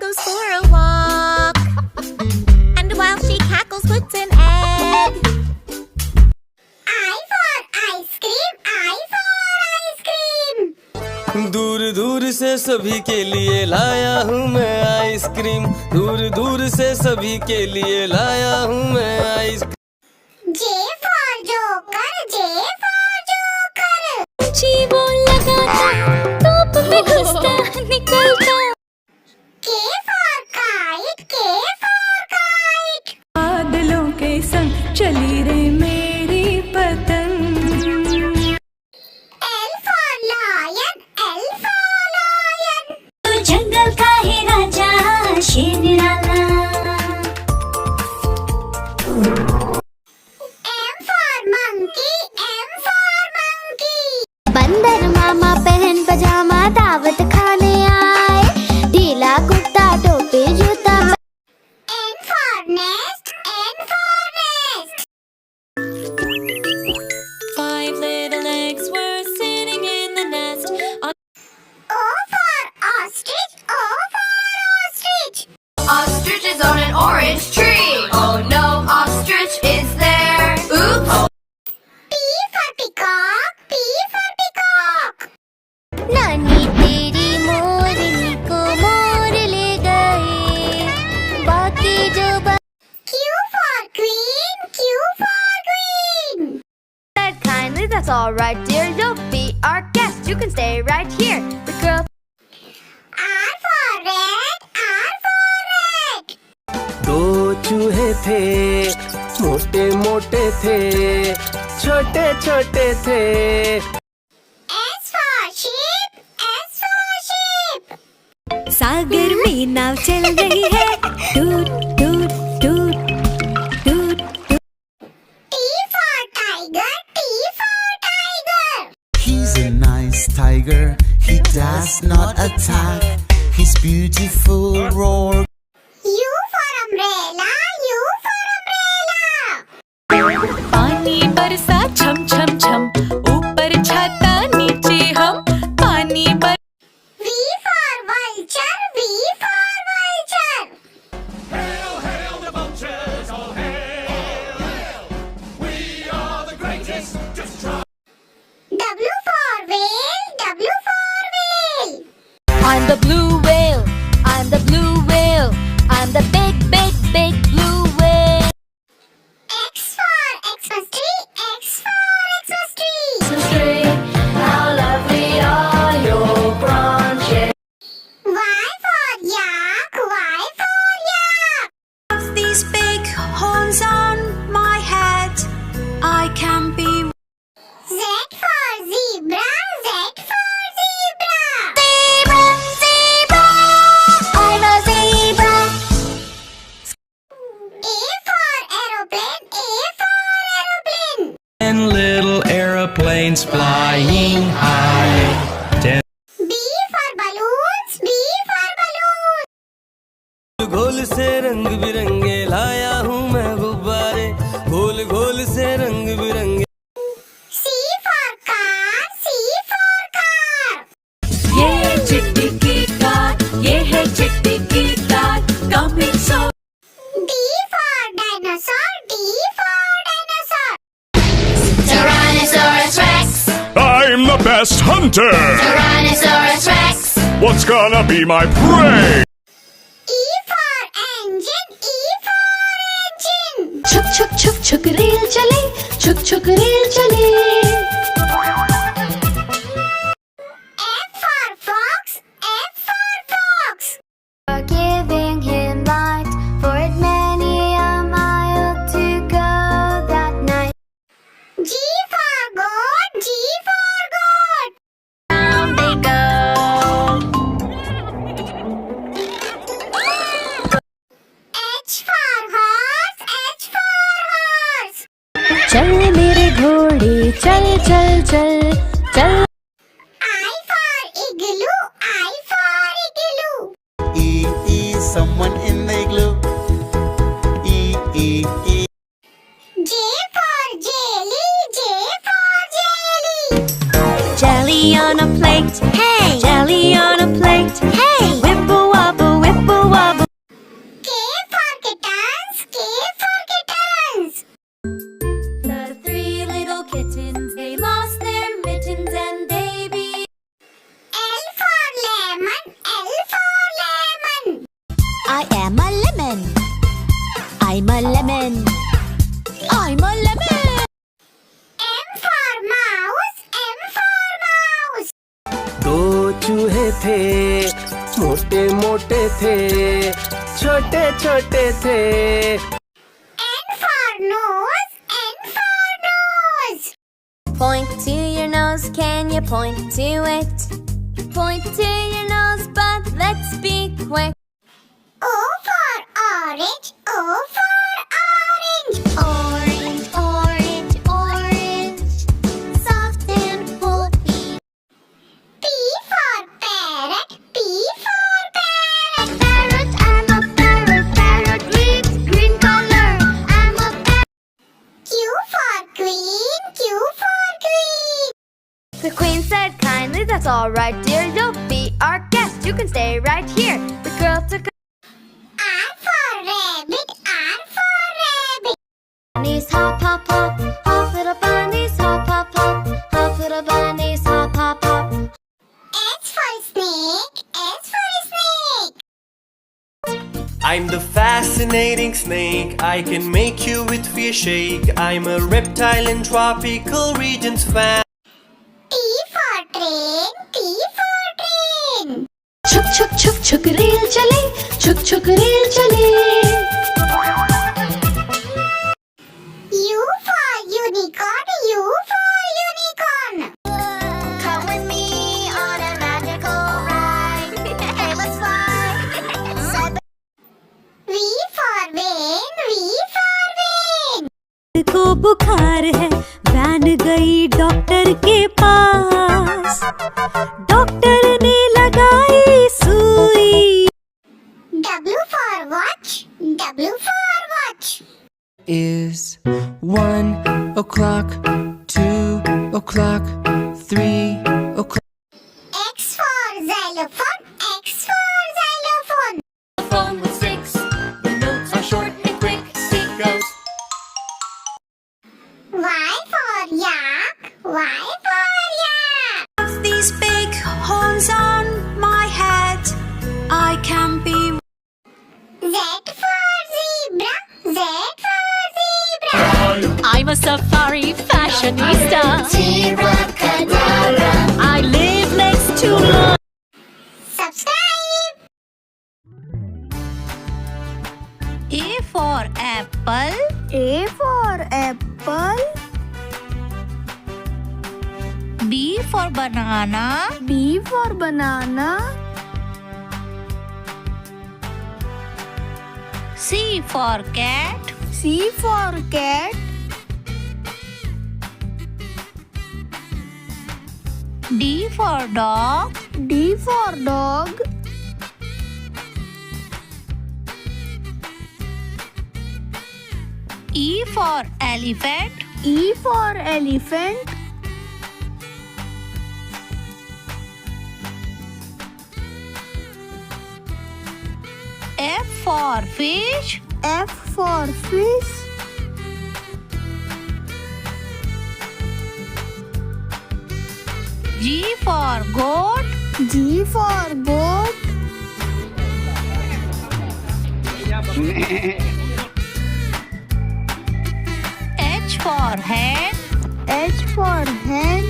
goes for a walk, and while she cackles puts an egg. I for ice cream, I for ice cream. दूर दूर से सभी के लिए लाया हूँ मैं आइसक्रीम, दूर दूर से सभी के लिए लाया हूँ मैं ice cream. J for joker, J for joker. जी वो लगाता, टॉप में घुसता, निकलता। K for kite, K for kite. बादलों के संग चली रे मेरी पतंग। L for lion, L for lion. तू जंगल का है राजा, शेर निराला। M for monkey, M for monkey. बंदर मामा पहन पजामा दावत खाने आए, ढीला कुर्ता टोपी जूता। N for nest, N for nest. 5 little eggs were sitting in the nest. O for ostrich, O for ostrich. Ostrich is on an orange tree. Oh no, ostrich is there. Oops. P for peacock, P for peacock. नानी तेरी मोरनी को मोर ले गए, बाकी जो Q for queen, Q for queen. Said kindly, that's all right, dear. You'll be our guest. You can stay right here. The girl. R for red, R for red. दो चूहे थे, मोटे मोटे थे, छोटे छोटे थे। S for sheep, S for sheep. सागर में नाव चल रही है, टूट टूट टूट टूट टूट। T for tiger, T for tiger. He's a nice tiger, he does not attack. His beautiful roar. U for umbrella, U for umbrella. पानी बरसा छम छम छम, ऊपर छाता नीचे हम, पानी बर। V for vulture, V for vulture. W for whale, W for whale. I'm the blue whale. I'm the blue whale. I'm the big, big, big blue whale. X for Xmas tree, X for Xmas tree. How lovely are your branches. Y for yak, Y for yak. These big horns on my head, I can be. Z for zebra, Z for zebra. Zebra, zebra, I'm a zebra. A for aeroplane, A for aeroplane. And little airplanes flying high. B for balloons, B for balloons. घोल से रंग बिरंगे लाया हूँ मैं गुब्बारे, घोल घोल से रंग बिरंगे। C for car, C for car. ये चिट्टी की कार, ये है चिट्टी की car, coming so. D for dinosaur, D for dinosaur. Tyrannosaurus Rex. I'm the best hunter! Tyrannosaurus Rex. What's gonna be my prey? E for engine, E for engine. छुक छुक छुक छुक रेल चले, छुक छुक रेल चले। F for fox, F for fox. Giving him light, for it many a mile to go that night. G for goat, G for goat. Down they go. H for horse, H for horse. चल मेरे घोड़े चल चल चल चल। I for igloo, I for igloo. E, someone in the igloo. E. J for jelly, J for jelly. Jelly on a plate, Hey, jelly on a plate. hey, Whipple wobble, I am a lemon. I'm a lemon. I'm a lemon. M for mouse. M for mouse. दो चूहे थे, मोटे मोटे थे, छोटे छोटे थे। N for nose. N for nose. Point to your nose, can you point to it? Point to your nose, but let's be quick. O for orange. O for orange. Orange, orange, orange. Soft and pulpy. P for parrot. P for parrot. Parrot, I'm a parrot. Parrot with green color. I'm a parrot. Q for queen. Q for queen. The queen said kindly, that's all right, dear. You'll be our guest. You can stay right here. The girl took R for rabbit. R for rabbit. bunnies, hop, hop, hop. Hop, little bunnies, hop, hop, hop. Hop, little bunnies, hop, hop, hop. S for snake. S for snake. I'm the fascinating snake. I can make you with fear shake. I'm a reptile in tropical regions found. T for train. T for train. छुक छुक छुक छुक rail चले, छुक छुक rail चले। U for unicorn. U for unicorn. Come with me on a magical ride. Hey, let's fly. V for van. V for van. को बुखार है, वैन गई डॉक्टर के पास। डॉक्टर ने लगाई सुई। W for watch. W for watch. Is 1 o'clock, 2 o'clock, 3 o'clock. X for xylophone. X for xylophone. Phone with sticks. The notes are short and quick. Stick goes. Y for yak. Y for yak. These big horns on my head, I can be. Z for zebra. Z for zebra. I'm a safari fashionista. Zebra kadabra. I live next to love. Subscribe. A for apple. A for apple. B for banana. B for banana. C for cat. C for cat. D for dog. D for dog. E for elephant. E for elephant. F for fish. F for fish. G for goat. G for goat. H for hen. H for hen.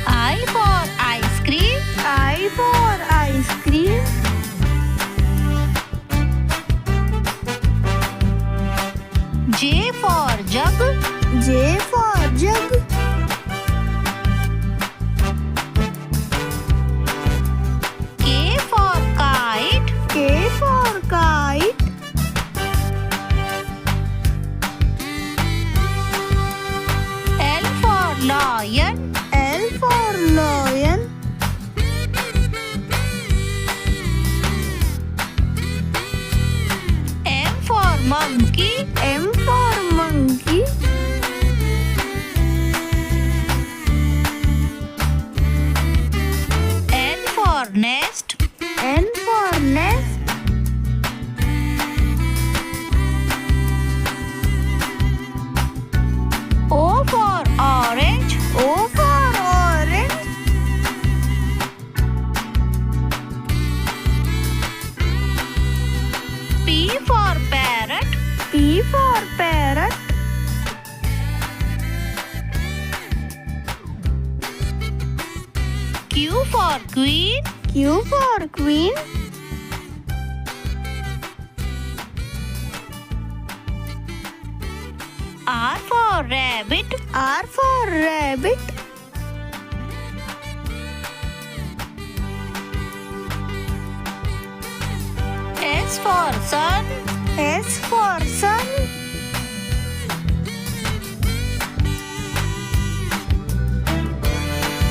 I for ice cream. I for ice cream. J for jug. J for jug. K for kite. K for kite. L for lion. L for lion. M for monkey. M for monkey. N for nest. N for nest. O for orange. O for orange. for queen. Q for queen. R for rabbit. R for rabbit. S for sun. S for sun.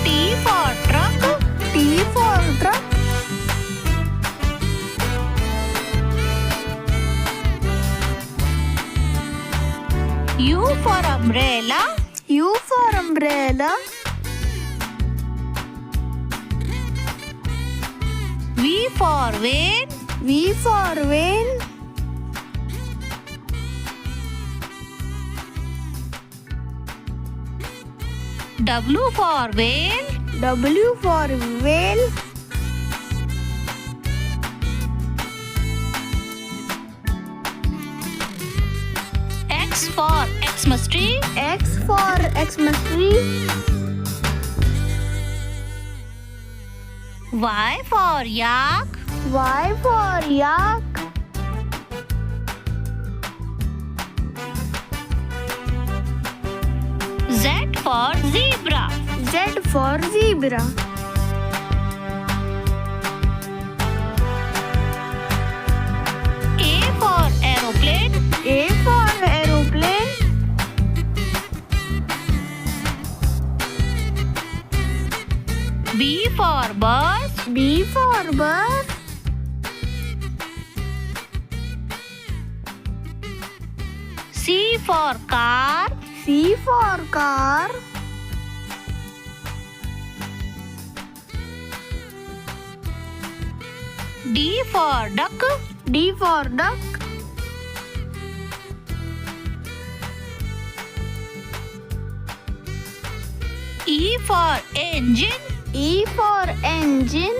T for truck. T for truck. U for umbrella. U for umbrella. V for vane. V for vane. W for whale. W for whale. X for Xmas tree. X for Xmas tree. Y for yak. Y for yak. Z for zebra. Z for zebra. A for aeroplane. A for aeroplane. B for bus. B for bus. C for car. C for car. D for duck. D for duck. E for engine. E for engine.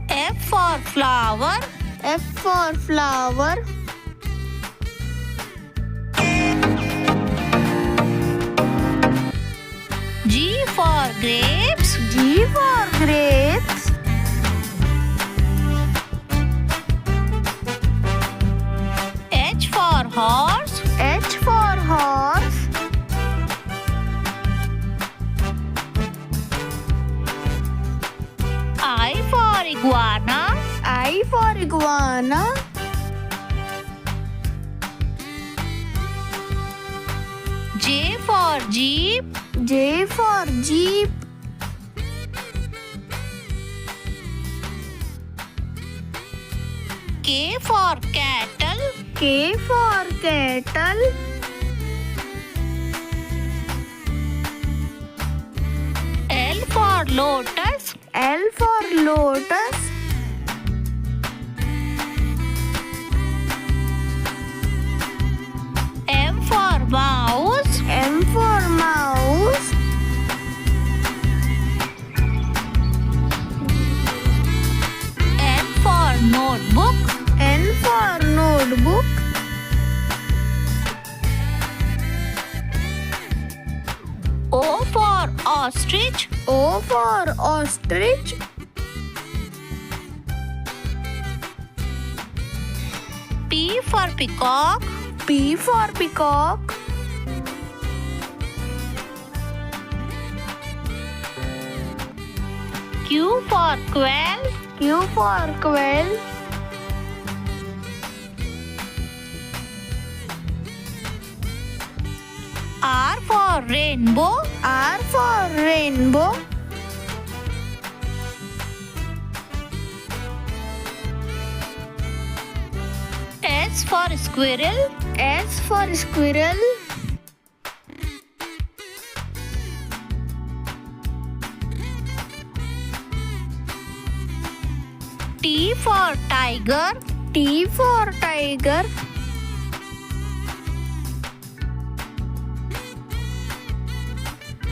F for flower. F for flower. G for grapes. G for grapes. H for horse. H for horse. I for iguana. I for iguana. J for jeep. J for jeep. K for cattle. K for kettle. L for lotus. L for lotus. M for mouse. M for mouse. N for notebook. N for notebook. O for ostrich. O for ostrich. P for peacock. P for peacock. Q for quail. Q for quail. R for rainbow. R for rainbow. S for squirrel. S for squirrel. T for tiger. T for tiger.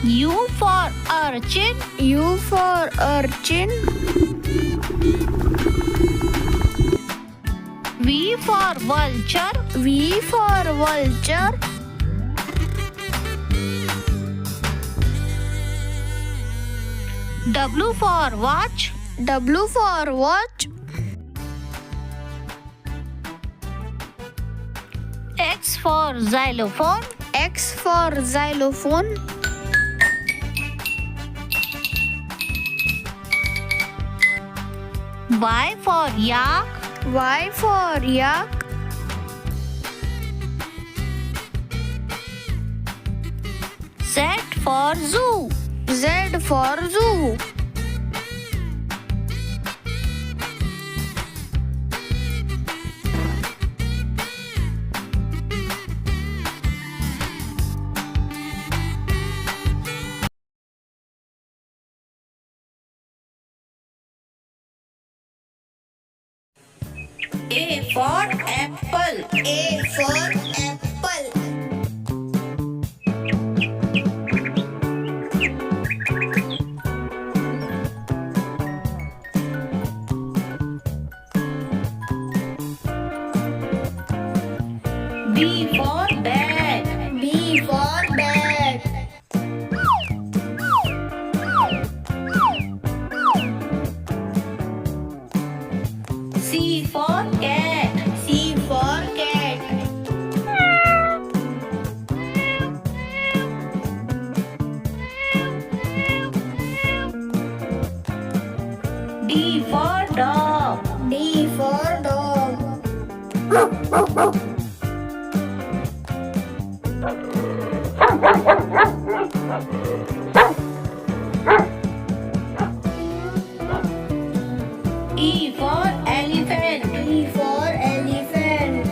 U for urchin. U for urchin. V for vulture. V for vulture. W for watch. W for watch. X for xylophone. X for xylophone. Y for yak. Y for yak. Z for zoo. Z for zoo. A for apple. A for apple. B for bag. B for bag. C for cat. C for cat. D for dog. D for dog. E for elephant. E for elephant.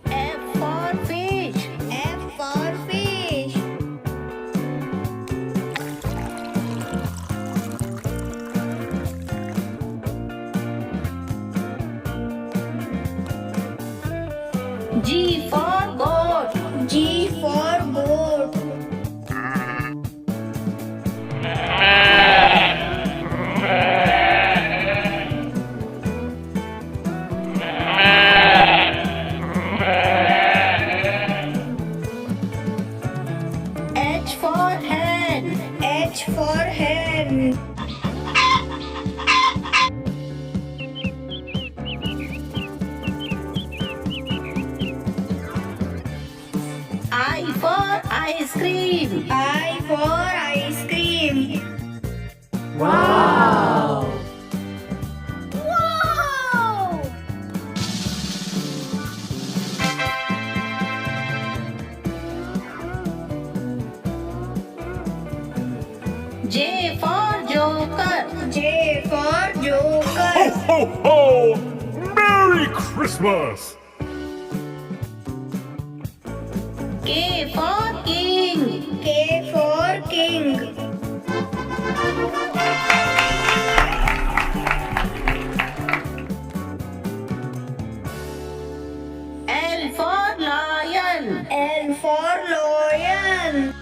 F for fish. F for fish. G for goat. G for goat. H for hen. H for hen. I for ice cream. I for ice cream. Wow! Wow! J for joker. J for joker. Ho, ho! Merry Christmas! K for king. K for king. L for lion. L for lion.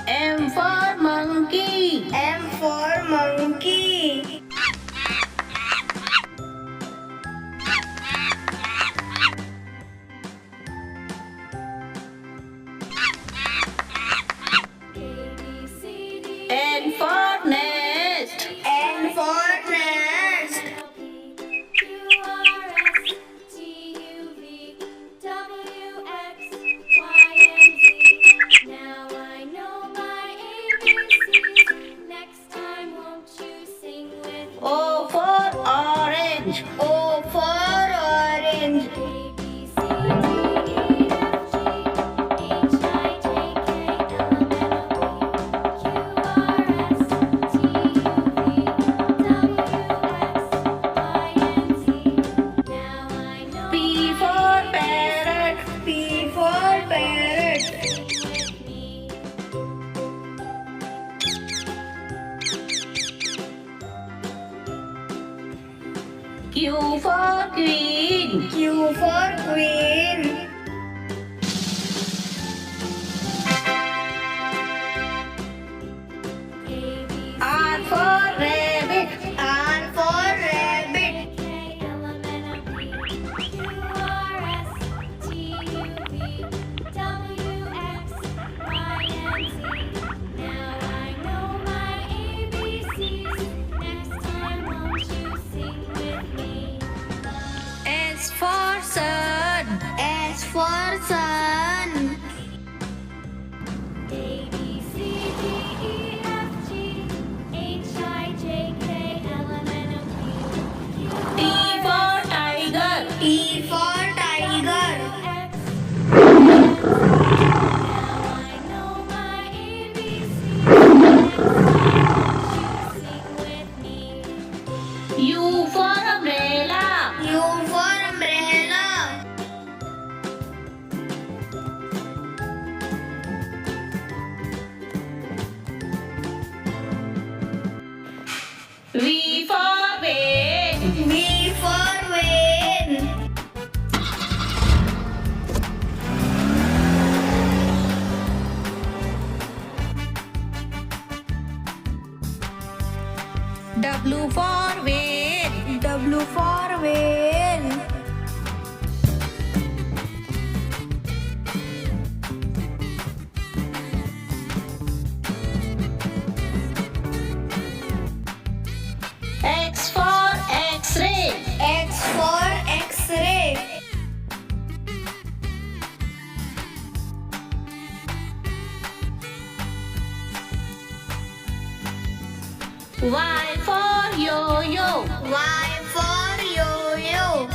M for monkey. M for monkey. N for nest. N for nest. Now I know my ABCs. Next time, won't you sing with me? O for orange. O for orange. A, B, C, D, E, F, G, H, I, J, K, L, M, N, O, P, Q, R, S, T, U, V, W, X, Y, and Z. Now I know P for parrot. P for parrot. with me. Q for queen. Q for queen. W for whale. W for whale. X for X-ray. X for X-ray. Y for yo-yo. Y for yo-yo.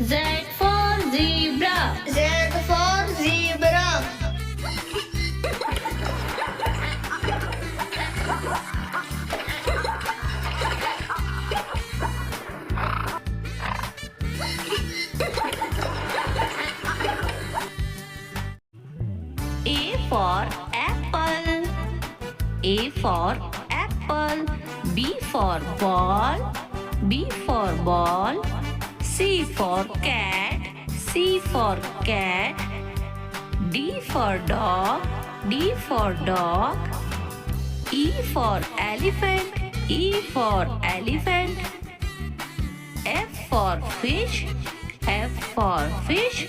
Z for zebra. Z for zebra. A for apple. A for apple. B for ball. B for ball. C for cat. C for cat. D for dog. D for dog. E for elephant. E for elephant. F for fish. F for fish.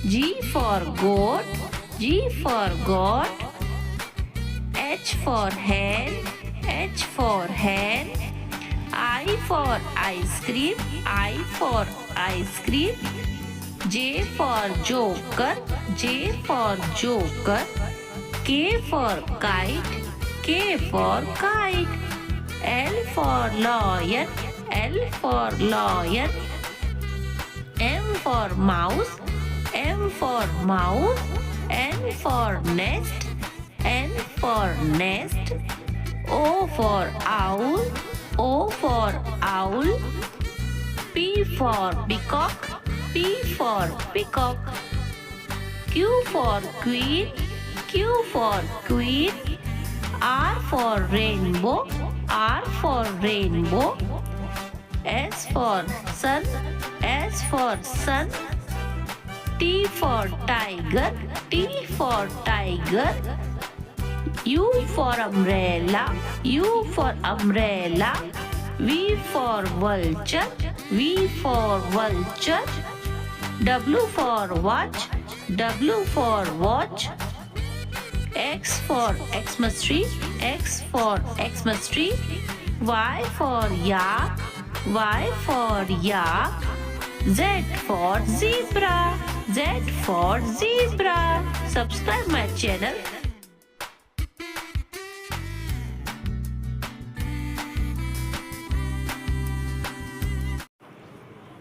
G for goat. G for goat. H for hen. H for hen. I for ice cream. I for ice cream. J for joker. J for joker. K for kite. K for kite. L for lion. L for lion. M for mouse. M for mouse. N for nest. N for nest. O for owl. O for owl. P for peacock. P for peacock. Q for queen. Q for queen. R for rainbow. R for rainbow. S for sun. S for sun. T for tiger. T for tiger. U for umbrella. U for umbrella. V for vulture. V for vulture. W for watch. W for watch. X for Xmas tree. X for Xmas tree. Y for yak. Y for yak. Z for zebra. Z for zebra. Subscribe my channel.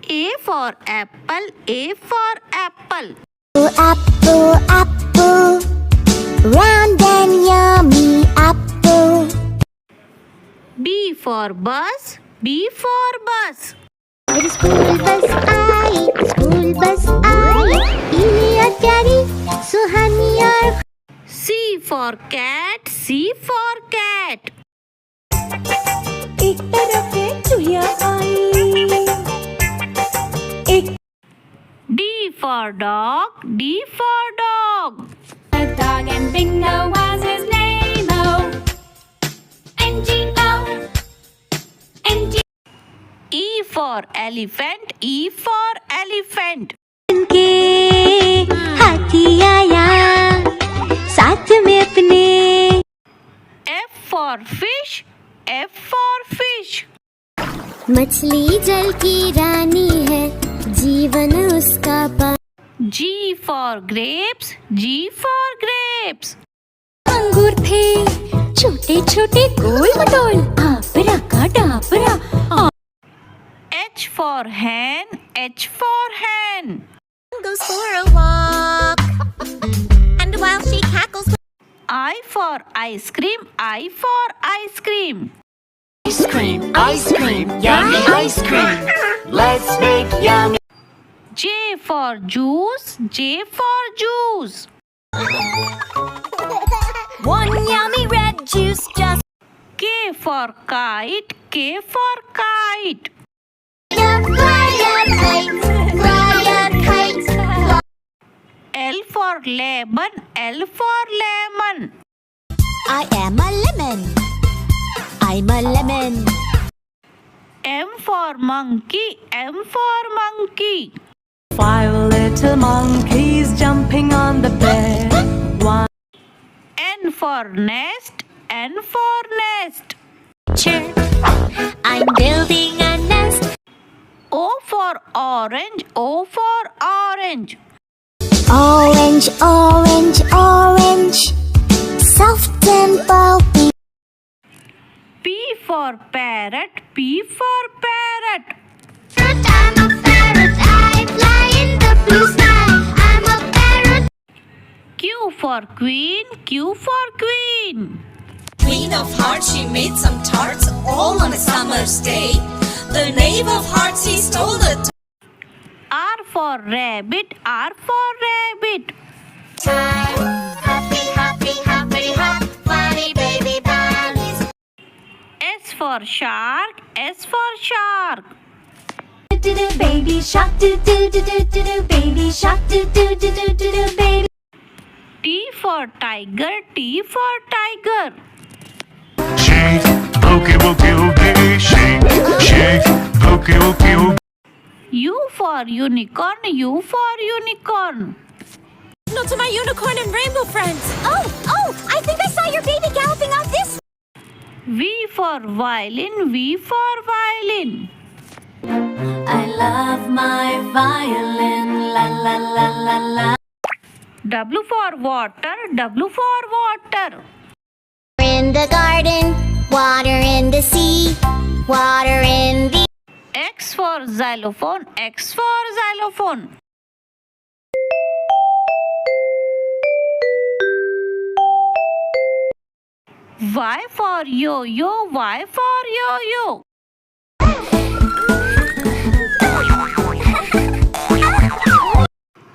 A for apple. A for apple. Apple, apple, round and yummy apple. B for bus. B for bus. मेरी school bus आई, school bus आई, पीली और प्यारी, सुहानी और C for cat. C for cat. एक तरफ है चूहिया आई, एक D for dog. D for dog. a dog and Bingo was his name. Oh, N-G-O, N-G. E for elephant. E for elephant. के हाथी आया, साथ में अपने F for fish. F for fish. मछली जल की रानी है, जीवन उसका G for grapes. G for grapes. अंगूर थे छोटे छोटे गोल मटोल, आपरा का डापरा. H for hen. H for hen. Goes for a walk, and while she cackles, I for ice cream. I for ice cream. Ice cream, ice cream, yummy ice cream. Let's make yummy. J for juice. J for juice. one yummy red juice just K for kite. K for kite. fly a kite, fly a kite. L for lemon, L for lemon. I am a lemon. I'm a lemon. M for monkey, M for monkey. 5 little monkeys jumping on the bed. 1 N for nest, N for nest. I'm building a nest. O for orange, O for orange. Orange, orange, orange. Soft and pulpy. P for parrot, P for parrot. I'm a parrot. I fly in the blue sky. I'm a parrot. Q for queen, Q for queen. Queen of hearts, she made some tarts all on a summer's day. The knave of hearts, he stole the R for rabbit, R for rabbit. Time. Happy, happy, happy, hop. Funny baby bunnies. S for shark, S for shark. Baby shark, do do do do do do. Baby shark, do do do do do do. Baby. T for tiger, T for tiger. Shake, boogie, boogie, boogie. Shake, shake, boogie, boogie, boogie. U for unicorn, U for unicorn. signal to my unicorn and rainbow friends. Oh, I think I saw your baby galloping off this. V for violin, V for violin. I love my violin, la la la la la. W for water, W for water. In the garden, water in the sea, water in the... X for xylophone, X for xylophone. Y for yo-yo, Y for yo-yo.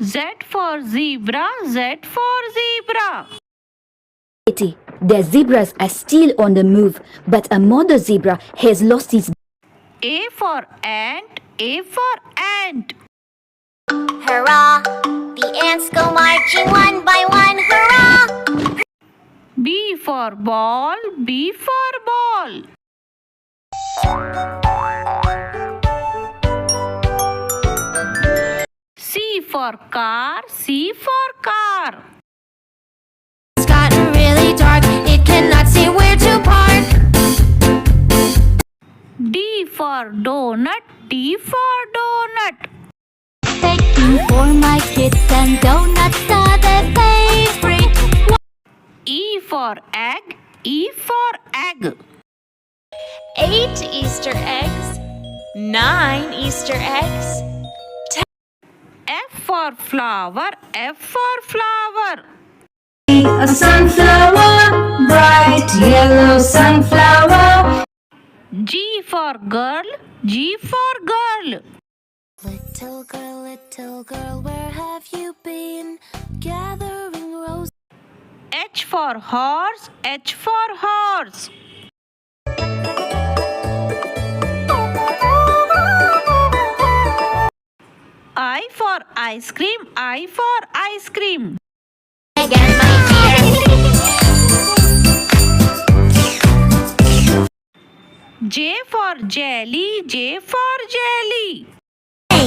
Z for zebra, Z for zebra. The zebras are still on the move, but a mother zebra has lost its. A for ant, A for ant. Hurrah! The ants go marching one by one, hurrah! B for ball, B for ball. C for car, C for car. It's gotten really dark, it cannot see where to park. D for donut, D for donut. Begging for my kids and donuts are their favorite. E for egg, E for egg. 8 Easter eggs, 9 Easter eggs. F for flower, F for flower. A sunflower, bright yellow sunflower. G for girl, G for girl. Little girl, where have you been? Gathering roses. H for horse, H for horse. I for ice cream, I for ice cream. Again, my dear. J for jelly, J for jelly.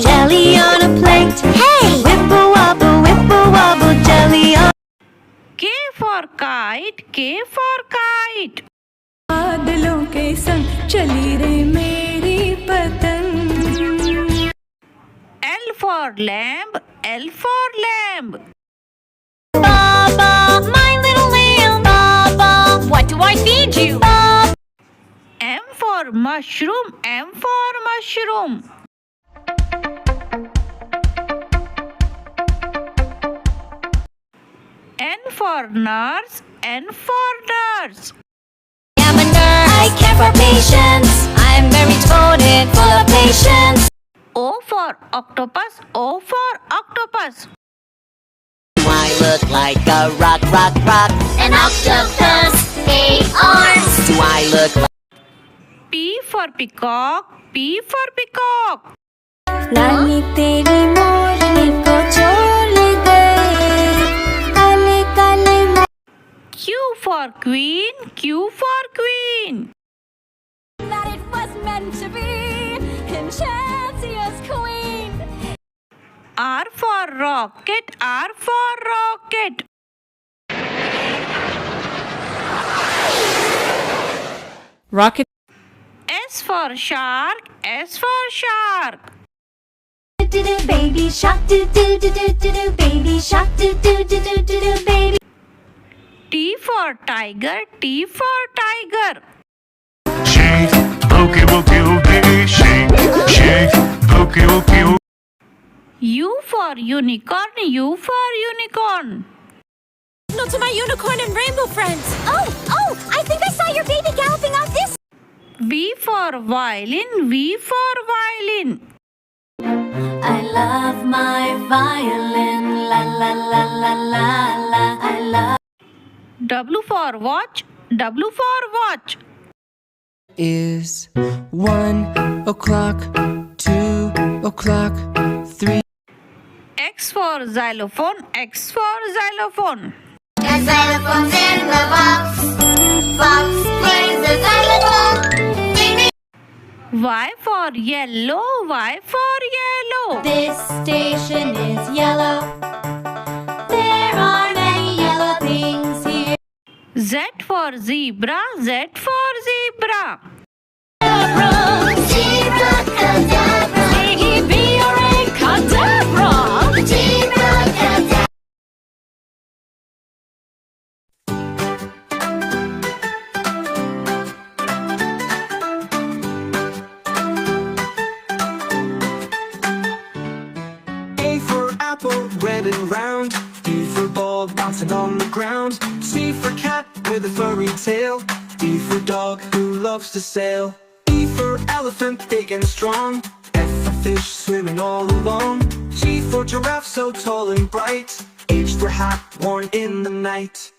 Jelly on a plate. Hey! Whipple wobble, jelly on. K for kite, K for kite. बादलों के संग चली रे मेरी पतंग. L for lamb, L for lamb. Baba, my little lamb. Baba, what do I feed you? M for mushroom, M for mushroom. N for nurse, N for nurse. I'm a nurse. I care for patients. I'm very devoted, full of patience. O for octopus, O for octopus. I look like a rock. An octopus, 8 arms. Do I look like P for peacock, P for peacock. रानी तेरी मोरनी को छोड़ गई. for queen, Q for queen. That it was meant to be Enchantia's queen. R for rocket, R for rocket. Rocket. S for shark, S for shark. Baby shark, do do do do do do. Baby shark, do do do do do do. Baby. T for tiger, T for tiger. Shake, boogie woogie woogie, shake, shake, boogie woogie woogie. U for unicorn, U for unicorn. No to my unicorn and rainbow friends. Oh, I think I saw your baby galloping out this. V for violin, V for violin. I love my violin. La la la la la la. I love. W for watch, W for watch. Is 1 o'clock, 2 o'clock, 3. X for xylophone, X for xylophone. The xylophone's in the box. Fox plays the xylophone. Ding, ding. Y for yellow, Y for yellow. This station is yellow. There are many yellow things here. Z for zebra, Z for zebra. Zebra cadabra. Cadabra. Zebra cadabra. A for apple, red and round. B for ball, bouncing on the ground. C for cat with a furry tail. D for dog who loves to sail. E for elephant, big and strong. F for fish, swimming all along. G for giraffe, so tall and bright. H for hat, worn in the night.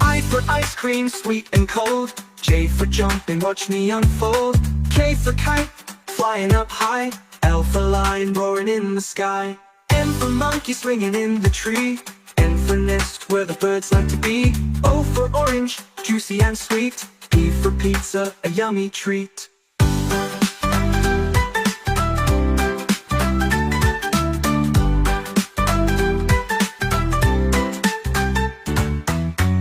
I for ice cream, sweet and cold. J for jumping, watch me unfold. K for kite, flying up high. L for lion, roaring in the sky. M for monkey, swinging in the tree. N for nest, where the birds like to be. O for orange, juicy and sweet. P for pizza, a yummy treat.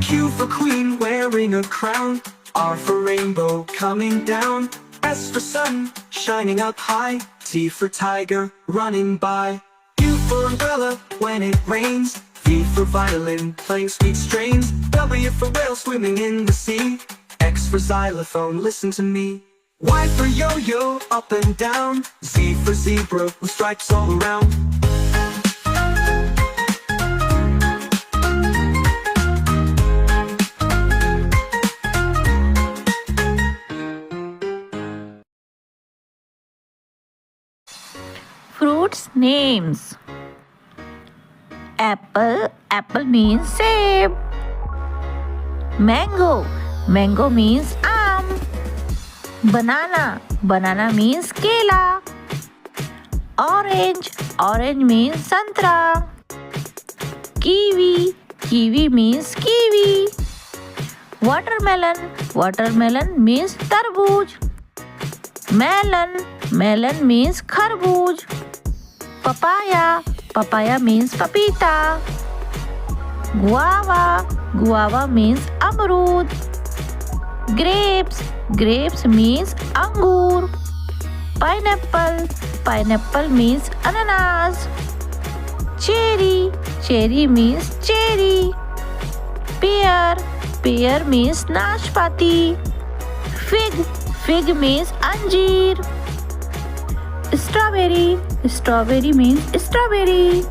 Q for queen, wearing a crown. R for rainbow, coming down. S for sun, shining up high. T for tiger, running by. U for umbrella, when it rains. V for violin, playing sweet strains. W for whale, swimming in the sea. X for xylophone, listen to me. Y for yo-yo, up and down. Z for zebra, with stripes all around. Fruits names. Apple, apple means save. Mango, mango means Banana, banana means kela. Orange, orange means santra. Kiwi, kiwi means kiwi. Watermelon, watermelon means tarbooj. Melon, melon means kharbooj. Papaya, papaya means papita. Guava, guava means amrud. Grapes, grapes means angur. Pineapple, pineapple means ananas. Cherry, cherry means cherry. Pear, pear means nashpati. Fig, fig means anjeer. Strawberry, strawberry means strawberry.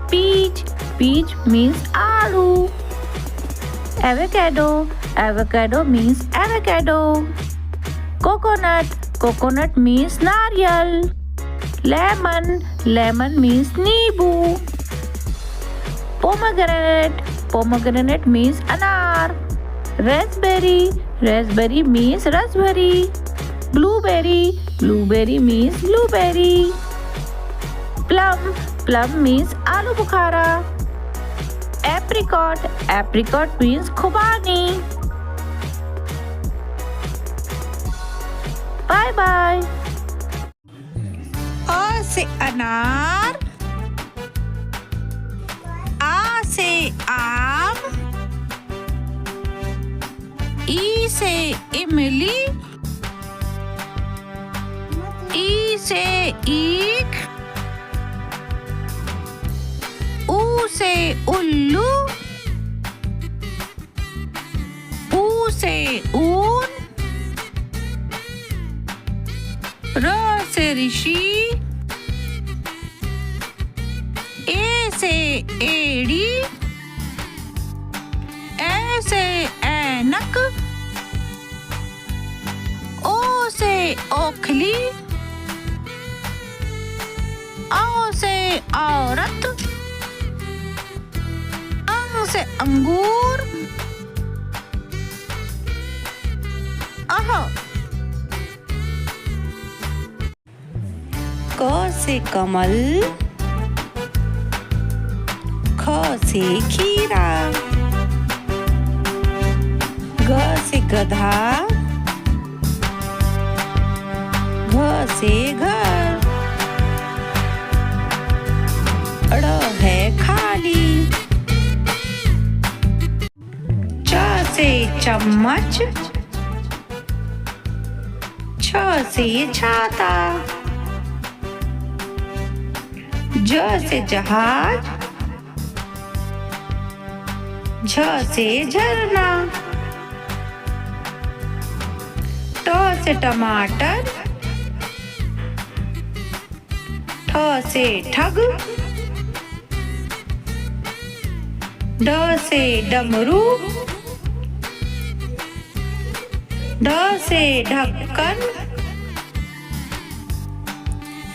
Peach, peach means aloo. Avocado, avocado means avocado. Coconut, coconut means nariyal. Lemon, lemon means neebu. Pomegranate, pomegranate means anar. Raspberry, raspberry means raspberry. Blueberry, Blueberry means blueberry. Plum means aloo bukhara. Apricot means khubani. Bye bye. A से अनार, आ से आम, ई से इमली, ई से ईख, ऊ से उल्लू, ऊ से ऊन, र से ऋषि, ए से एड़ी, ए से ऐनक, ओ से ओखली, औ से औरत, अंग से अंगूर, अह, क से कमल, ख से खीरा, ग से गधा, घ से घर, ड़ है खाली, च से चम्मच, छ से छाता, ज से जहाज, झ से झरना, ट से टमाटर, ठ से ठग, ड से डमरू, ढ से ढक्कन,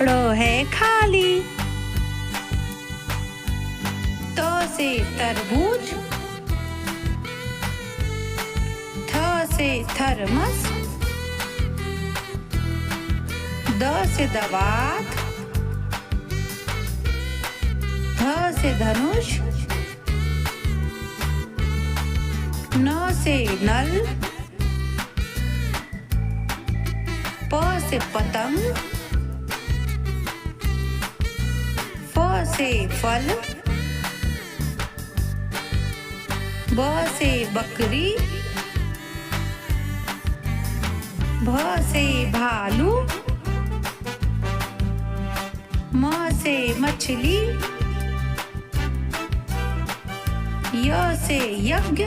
ड़ है खाली, त से तरबूज, थ से थर्मस, द से दवात, ध से धनुष, न से नल, प से पतंग, फ से फल, ब से बकरी, भ से भालू, म से मछली, य से यज्ञ,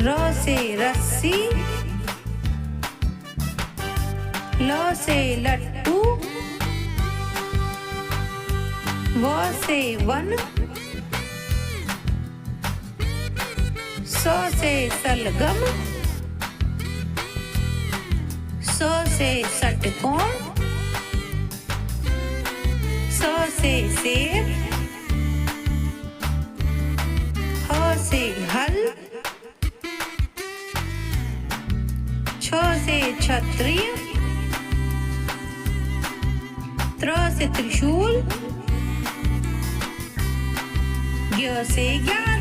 र से रस्सी, ल से लट्टू, व से वन, स से सलगम, स से षटकोण, स से सेब, ह से हल, छ से क्षत्रिय, त्र से त्रिशूल, ज्ञ से ज्ञान।